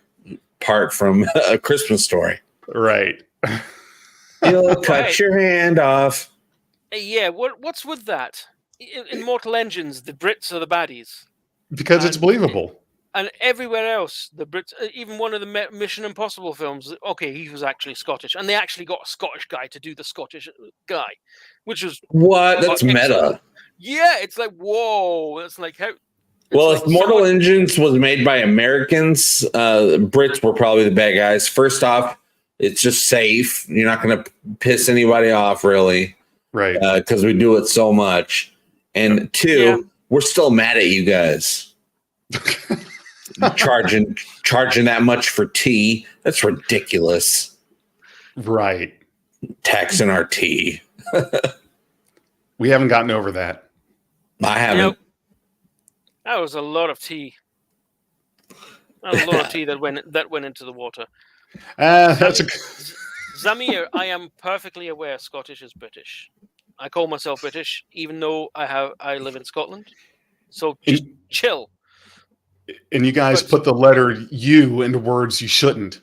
part from A Christmas Story. Right. You'll cut your hand off. Yeah, what's with that? In Mortal Engines, the Brits are the baddies. Because it's believable. And everywhere else, the Brits, even one of the Mission Impossible films, okay, he was actually Scottish. And they actually got a Scottish guy to do the Scottish guy, which was... What? That's meta. Yeah, it's like, whoa. It's like how... Well, if Mortal Engines was made by Americans, Brits were probably the bad guys. First off, it's just safe. You're not going to piss anybody off, really. Right. Because we do it so much. And two, we're still mad at you guys. charging that much for tea. That's ridiculous. Right. Taxing our tea. We haven't gotten over that. I haven't. That was a lot of tea. That went into the water. Zamir, I am perfectly aware Scottish is British. I call myself British, even though I live in Scotland. So just chill. And you guys put the letter U into words you shouldn't.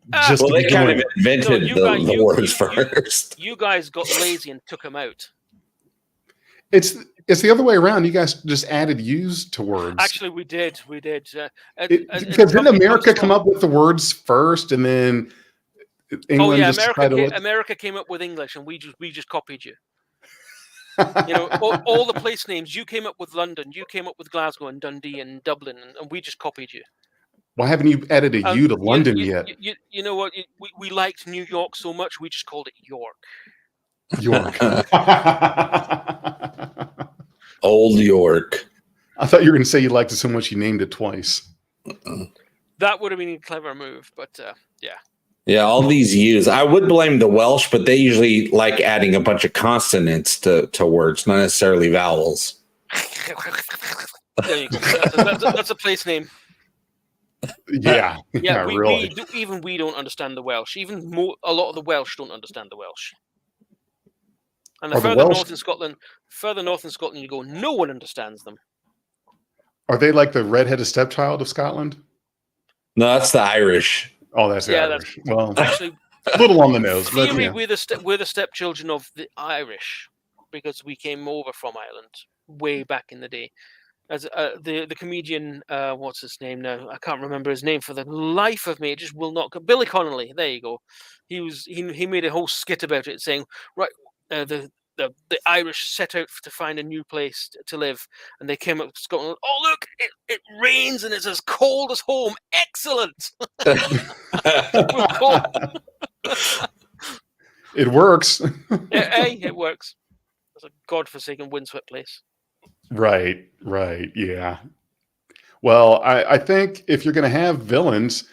They kind of invented the words first. You guys got lazy and took them out. It's the other way around. You guys just added U's to words. Actually, we did. Because didn't America come up with the words first, and then England just America came up with English, and we just copied you. All the place names. You came up with London. You came up with Glasgow and Dundee and Dublin, and we just copied you. Why haven't you added a U to London yet? You know what? We liked New York so much, we just called it York. York. Old York. I thought you were going to say you liked it so much you named it twice. That would have been a clever move, but yeah. Yeah, all these U's. I would blame the Welsh, but they usually like adding a bunch of consonants to words, not necessarily vowels. There you go. That's a place name. Yeah. Really. We don't understand the Welsh. Even a lot of the Welsh don't understand the Welsh. And further north in Scotland, you go, no one understands them. Are they like the redheaded stepchild of Scotland? No, that's the Irish. Oh, that's the Irish. Well, actually, a little on the nose. But, yeah. We're the stepchildren of the Irish because we came over from Ireland way back in the day. As the comedian, what's his name now? I can't remember his name for the life of me. It just will not. Billy Connolly. There you go. He made a whole skit about it, saying, right, the Irish set out to find a new place to live, and they came up to Scotland. Oh, look, it rains and it's as cold as home. Excellent. It works. It works. It's a godforsaken windswept place. Right. Yeah. Well, I think if you're going to have villains,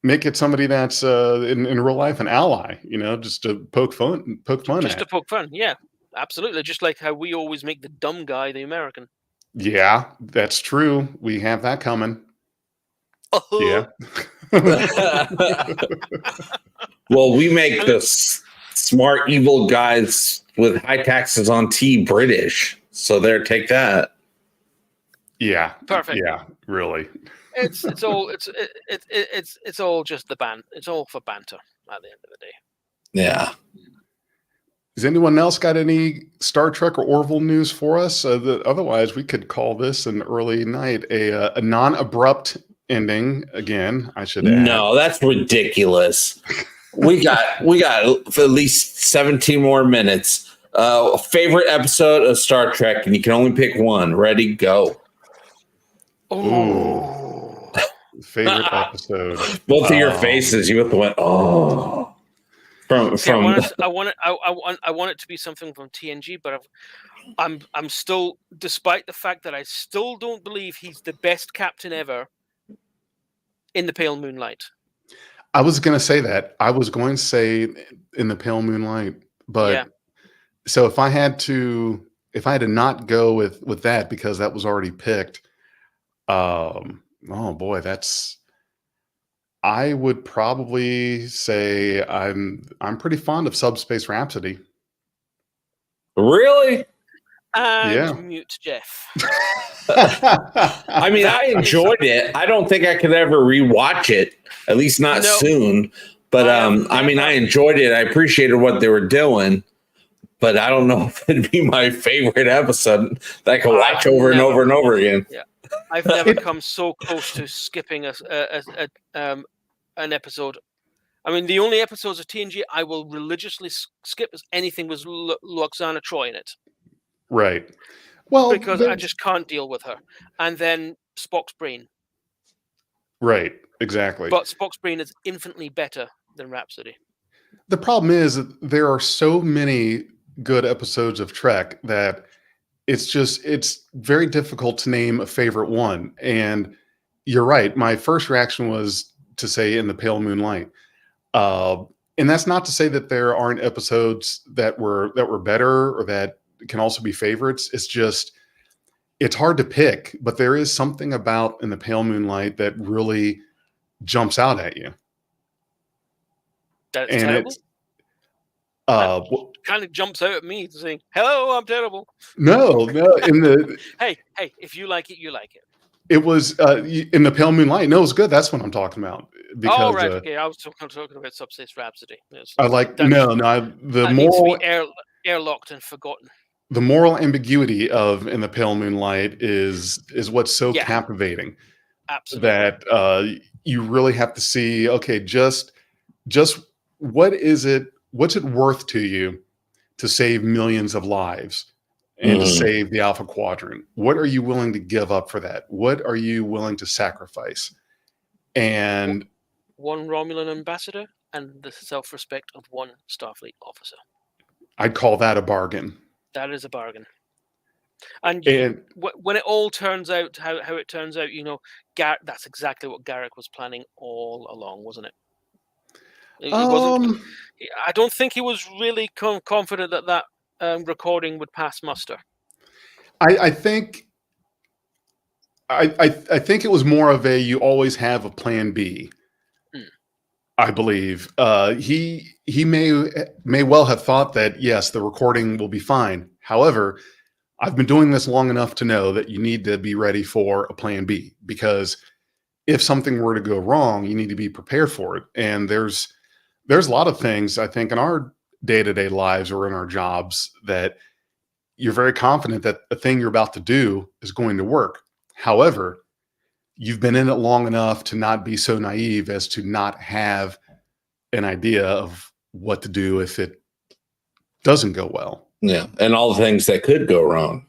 make it somebody that's in real life an ally, just to poke fun. Just to poke fun, yeah, absolutely. Just like how we always make the dumb guy the American. Yeah, that's true. We have that coming. Yeah. Well, we make the smart, evil guys with high taxes on tea British. So there, take that. Yeah. Perfect. Yeah, really. It's all just the ban. It's all for banter at the end of the day. Yeah. Has anyone else got any Star Trek or Orville news for us? Otherwise, we could call this an early night, a non-abrupt ending. Again, I should add. No, that's ridiculous. we got at least 17 more minutes. Favorite episode of Star Trek, and you can only pick one. Ready, go. Oh, favorite episode. Both of your faces, you both went, oh. I want it to be something from TNG, but I'm still, despite the fact that I still don't believe he's the best captain ever in the Pale Moonlight. I was going to say that. I was going to say in the Pale Moonlight, but. Yeah. So if I had to not go with that because that was already picked, oh boy, I would probably say I'm pretty fond of Subspace Rhapsody. Really? And mute Jeff. I mean, I enjoyed it. I don't think I could ever rewatch it, at least not soon. But I enjoyed it. I appreciated what they were doing. But I don't know if it'd be my favorite episode that I could watch over and over and over again. Yeah, I've never come so close to skipping an episode. I mean, the only episodes of TNG I will religiously skip is anything with Loxana Troy in it. Right. Well, because I just can't deal with her. And then Spock's brain. Right. Exactly. But Spock's brain is infinitely better than Rhapsody. The problem is that there are so many good episodes of Trek that it's very difficult to name a favorite one. And you're right. My first reaction was to say in the Pale Moonlight. And that's not to say that there aren't episodes that were better or that can also be favorites. It's just, it's hard to pick, but there is something about in the Pale Moonlight that really jumps out at you. That's terrible. Kind of jumps out at me saying, "Hello, I'm terrible." No. In the hey, if you like it, you like it. It was in the Pale Moonlight. No, it was good. That's what I'm talking about. Because, right. Okay, I was talking about Subspace Rhapsody. I like the more needs to be airlocked and forgotten. the moral ambiguity of In the Pale Moonlight is what's so Yeah. captivating. Absolutely. That you really have to see, okay, just what's it worth to you to save millions of lives and to save the Alpha Quadrant? What are you willing to give up for that? What are you willing to sacrifice? And one Romulan ambassador and the self-respect of one Starfleet officer. I'd call that a bargain. That is a bargain. And when it all turns out how it turns out, that's exactly what Garrick was planning all along, wasn't it? He wasn't. I don't think he was really confident that recording would pass muster. I think it was more of a you always have a plan B. I believe he may well have thought that yes, the recording will be fine. However, I've been doing this long enough to know that you need to be ready for a plan B, because if something were to go wrong, you need to be prepared for it. And there's a lot of things, I think, in our day-to-day lives or in our jobs that you're very confident that the thing you're about to do is going to work. However, you've been in it long enough to not be so naive as to not have an idea of what to do if it doesn't go well. Yeah, and all the things that could go wrong.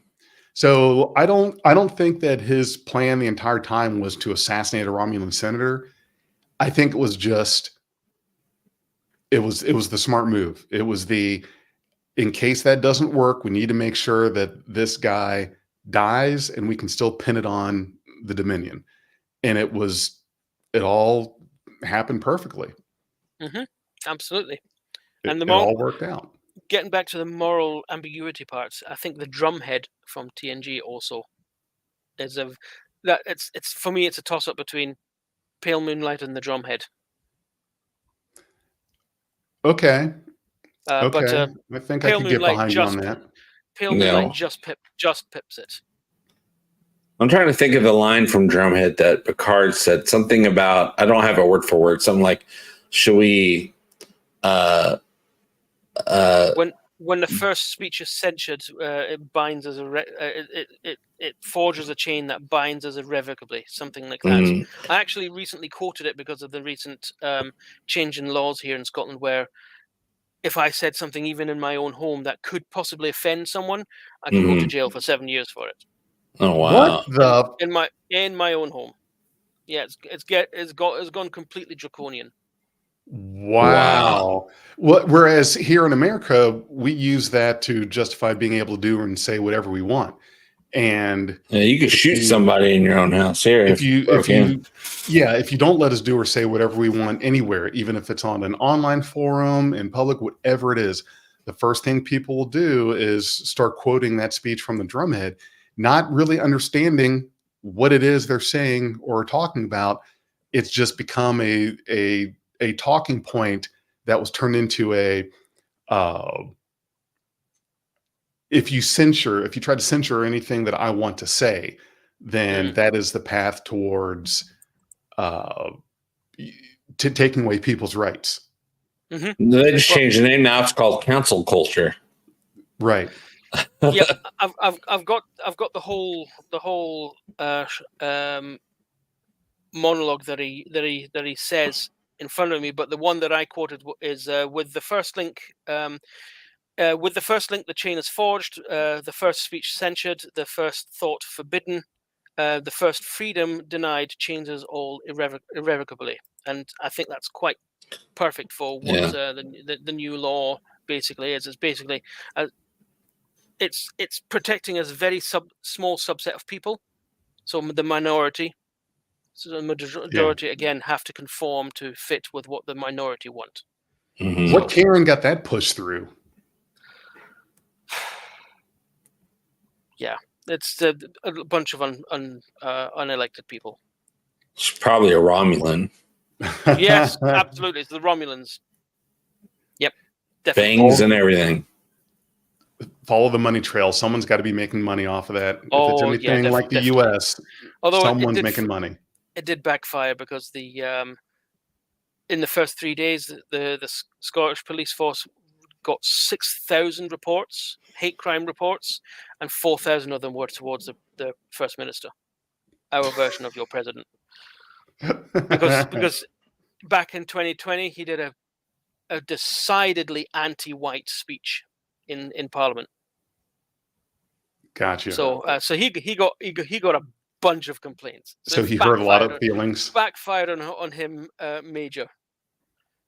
So I don't think that his plan the entire time was to assassinate a Romulan senator. I think it was the smart move. It was in case that doesn't work, we need to make sure that this guy dies and we can still pin it on the Dominion. And it all happened perfectly. Mm-hmm. Absolutely. And it all worked out. Getting back to the moral ambiguity parts, I think the drumhead from TNG also is it's for me, it's a toss up between Pale Moonlight and the drumhead. Okay. But I think I could get behind you on that. Pale Moonlight just pips it. I'm trying to think of the line from Drumhead that Picard said, something about, I don't have a word for word, something like, should we when the first speech is censured, it binds as it forges a chain that binds us irrevocably, something like that. I actually recently quoted it because of the recent change in laws here in Scotland, where if I said something even in my own home that could possibly offend someone, I could go to jail for 7 years for it. Oh wow! What in my own home? Yeah, it's gone completely draconian. Wow. Whereas here in America, we use that to justify being able to do and say whatever we want. And you could shoot somebody in your own house here. If you don't let us do or say whatever we want anywhere, even if it's on an online forum, in public, whatever it is, the first thing people will do is start quoting that speech from the drumhead, not really understanding what it is they're saying or talking about. It's just become a talking point that was turned into if you try to censure anything that I want to say, then that is the path towards taking away people's rights. Mm-hmm. They just changed the name. Now it's called cancel culture. Right. Yeah, I've got the whole monologue that he says in front of me, but the one that I quoted is with the first link. With the first link, the chain is forged. The first speech censured. The first thought forbidden. The first freedom denied. Changes all irrevocably. And I think that's quite perfect for what the new law basically is. It's basically it's protecting a very small subset of people. So the minority. So the majority again have to conform to fit with what the minority want. Mm-hmm. What Karen got that pushed through? Yeah, it's a bunch of unelected people. It's probably a Romulan. Yes, absolutely. It's the Romulans. Yep, definitely. Bangs and everything. Follow the money trail. Someone's got to be making money off of that. If it's anything like the U.S., someone's making money. It did backfire because in the first 3 days, the Scottish police force got 6,000 reports, hate crime reports, and 4,000 of them were towards the First Minister, our version of your president. Because back in 2020, he did a decidedly anti-white speech in Parliament. Gotcha. So he got a bunch of complaints. So he hurt a lot of feelings. Backfired on him major.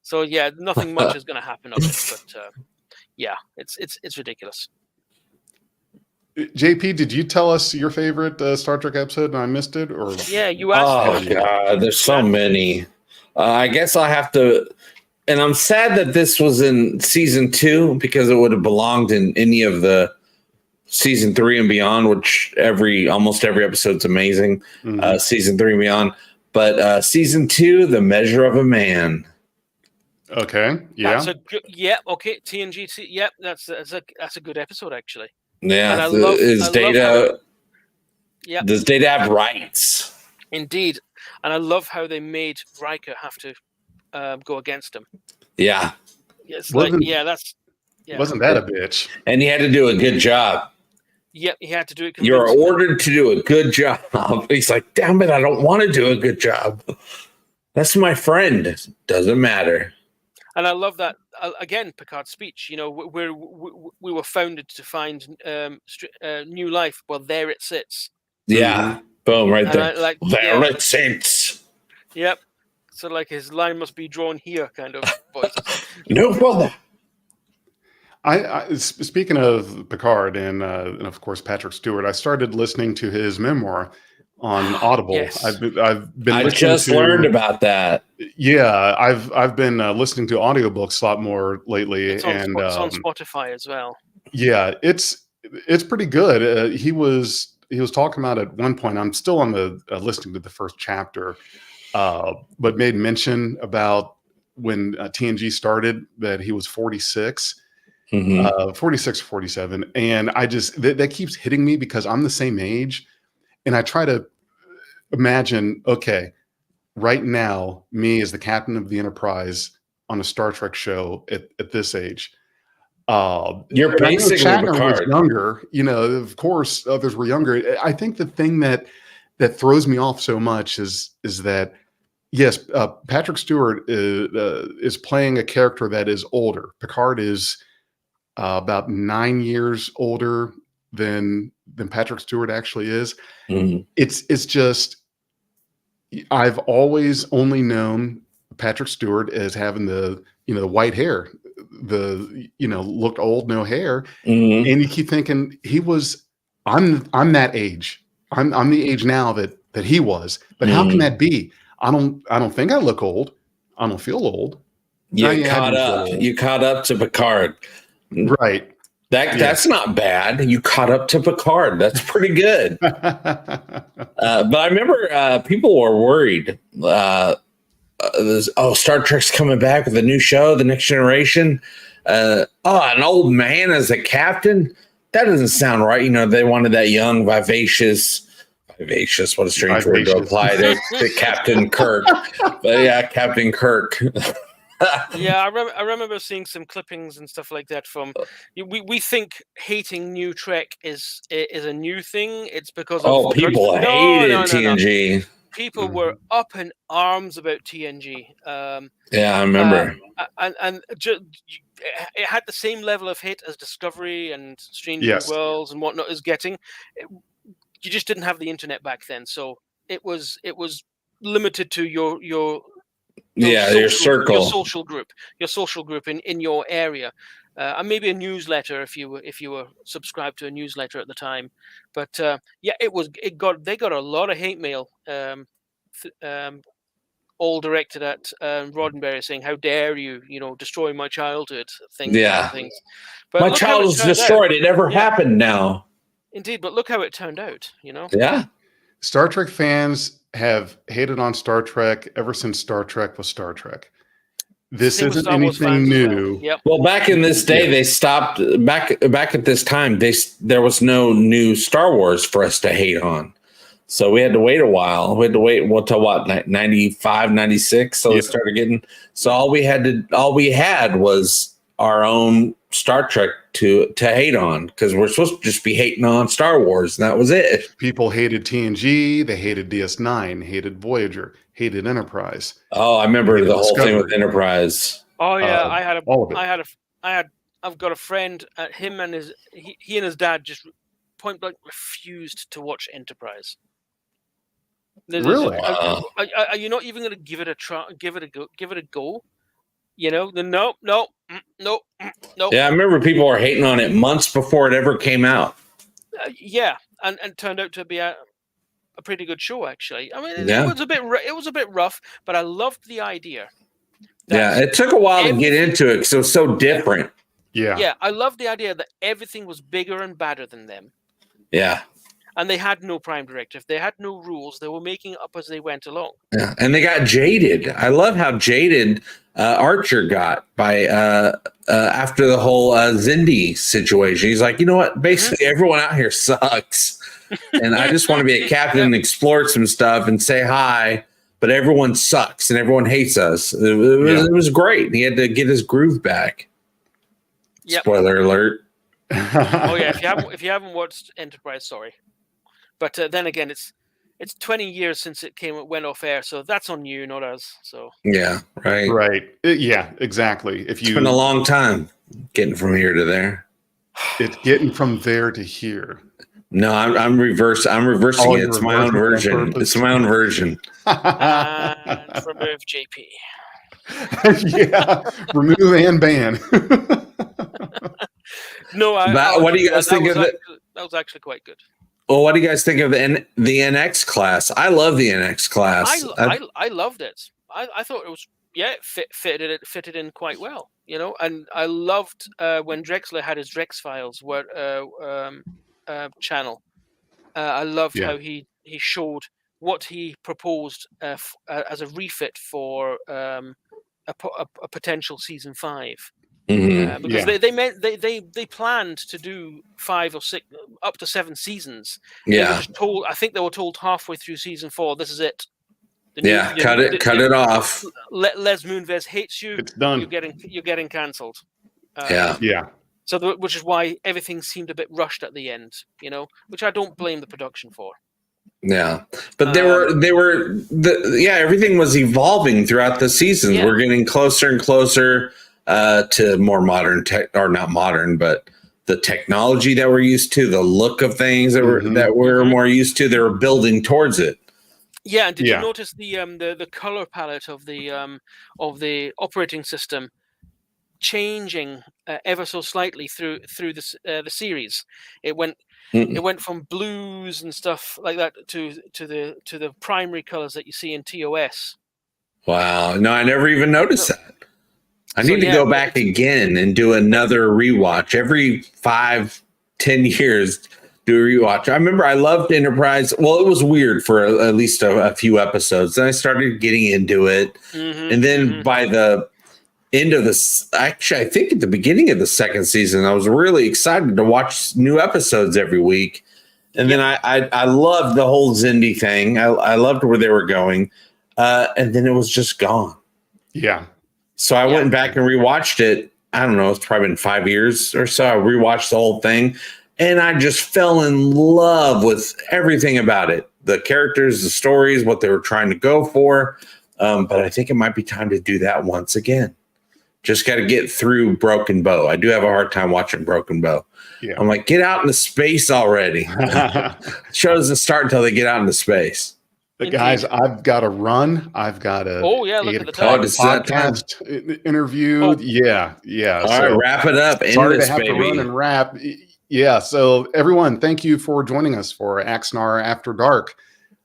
So yeah, nothing much is going to happen of it. But yeah, it's ridiculous. JP, did you tell us your favorite Star Trek episode and I missed it? Or yeah, you asked. Oh God, there's so many. I guess I have to. And I'm sad that this was in season 2 because it would have belonged in any of the season 3 and beyond, which almost every episode's amazing. Mhm. Season 3 and beyond, but season 2, The Measure of a Man. Okay. Yeah. That's a good. Yeah. Okay. TNG. Yeah. That's a good episode actually. Yeah. Yeah. Does Data have rights? Indeed, and I love how they made Riker have to go against him. Yeah. It's Wasn't that a bitch? And he had to do a good job. Yep, he had to do it. You're ordered to do a good job. He's like, damn it, I don't want to do a good job. That's my friend. Doesn't matter. And I love that again. Picard's speech. You know, we were founded to find new life. Well, there it sits. Yeah, boom, right there. There it sits. Yep. So like his line must be drawn here, kind of voice. No bother. I speaking of Picard and of course Patrick Stewart, I started listening to his memoir on Audible. Yes. I've been. I just learned about that. Yeah, I've been listening to audiobooks a lot more lately, It's on Spotify as well. Yeah, it's pretty good. He was talking about at one point. I'm still on the listening to the first chapter, but made mention about when TNG started that he was 46. 46 or 47, and I just that keeps hitting me because I'm the same age, and I try to imagine, okay, right now, me as the captain of the Enterprise on a Star Trek show at this age. You're basically Shatner Picard. was younger, you know. Of course, others were younger. I think the thing that throws me off so much is that yes, Patrick Stewart is playing a character that is older. Picard is about 9 years older than Patrick Stewart actually is. Mm-hmm. It's just I've always only known Patrick Stewart as having the white hair, looked old, no hair, and you keep thinking I'm that age. I'm the age now that he was. But how can that be? I don't think I look old. I don't feel old. You caught up to Picard. Right. That's not bad. You caught up to Picard. That's pretty good. But I remember people were worried. Star Trek's coming back with a new show, The Next Generation. An old man as a captain? That doesn't sound right. You know, they wanted that young, vivacious. What a strange word to apply to Captain Kirk. But yeah, Captain Kirk. Yeah, I remember seeing some clippings and stuff like that from. We think hating new Trek is a new thing. It's because people hated TNG. No. People were up in arms about TNG. Yeah, I remember. And it had the same level of hate as Discovery and Strange New Worlds and whatnot is getting. You just didn't have the internet back then, so it was limited to your circle, your social group in your area, and maybe a newsletter if you were subscribed to a newsletter at the time. But they got a lot of hate mail, all directed at Roddenberry, saying, "How dare you, destroy my childhood?" Things. But my child was destroyed. It never happened. Now, indeed, but look how it turned out. Yeah. Star Trek fans have hated on Star Trek ever since Star Trek was Star Trek. This isn't anything new. Well. Yep. Well, back in this day, they stopped. Back at this time, there was no new Star Wars for us to hate on. So we had to wait a while. We had to wait till what, 95, 96? So we started getting. So all we had was our own Star Trek to hate on, because we're supposed to just be hating on Star Wars, and that was it. People hated TNG, they hated DS9, hated Voyager, hated Enterprise. Oh, I remember Hated the whole thing with Discovery. Enterprise. Oh yeah, All of it. I've got a friend. Him and he and his dad just point blank refused to watch Enterprise. Really? Are you not even going to give it a try? Give it a go. You know, no. Yeah, I remember people were hating on it months before it ever came out. Yeah, and it turned out to be a pretty good show, actually. I mean, Yeah. it was a bit rough, but I loved the idea. Yeah, it took a while to get into it because it was so different. Yeah. Yeah, I loved the idea that everything was bigger and badder than them. Yeah. And they had no prime directive. They had no rules. They were making it up as they went along. Yeah, and they got jaded. I love how jaded Archer got by after the whole Zindi situation. He's like, you know what? Basically, everyone out here sucks, and I just want to be a captain and explore some stuff and say hi. But everyone sucks and everyone hates us. It was great. He had to get his groove back. Yep. Spoiler alert. Oh yeah, if you haven't watched Enterprise, sorry. But then again, it's 20 years since it went off air, so that's on you, not us. So Yeah, right. Right. Yeah, exactly. It's been a long time getting from here to there. It's getting from there to here. No, I'm reversing Oh, it. you're It's my own reversing on version. purpose. It's my own version. and remove JP. Yeah. Remove and ban. No, What do you guys think of it? That was actually quite good. Well, what do you guys think of the NX class? I love the NX class. I loved it. I thought it was it fitted in quite well, you know. And I loved when Drexler had his Drex Files channel. I loved how he showed what he proposed as a refit for a potential season 5. Mm-hmm. Because they planned to do 5 or 6 up to 7 seasons. Yeah. They were just told, I think they were told halfway through season 4, this is it. Cut it off. Les Moonves hates you. It's done. You're getting cancelled. Yeah. So which is why everything seemed a bit rushed at the end, you know, which I don't blame the production for. Yeah, but everything was evolving throughout the seasons. Yeah. We're getting closer and closer to more modern tech, or not modern, but the technology that we're used to, the look of things that we're more used to. They were building towards it. Yeah, and did you notice the color palette of the operating system changing ever so slightly through the series? It went from blues and stuff like that to the primary colors that you see in TOS. Wow! No, I never even noticed that. I need to go back again and do another rewatch every 5-10 years. Do a rewatch. I remember I loved Enterprise. Well, it was weird for at least a few episodes. Then I started getting into it, and then by the end of I think at the beginning of the second season, I was really excited to watch new episodes every week. And then I loved the whole Zindi thing. I loved where they were going, and then it was just gone. Yeah. So I went back and rewatched it. I don't know, it's probably been 5 years or so. I rewatched the whole thing, and I just fell in love with everything about it. The characters, the stories, what they were trying to go for. But I think it might be time to do that once again. Just got to get through Broken Bow. I do have a hard time watching Broken Bow. Yeah. I'm like, get out into space already. Show doesn't start until they get out into space. But guys, I've got to run. I've got a look at the time. podcast interview. Oh. Yeah. All right, wrap it up. Sorry to have to run and wrap. Yeah. So everyone, thank you for joining us for Axanar After Dark.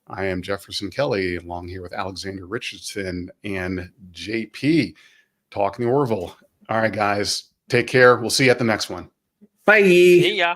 I am Jefferson Kelly, along here with Alexander Richardson and JP, talking the Orville. All right, guys, take care. We'll see you at the next one. Bye. See ya.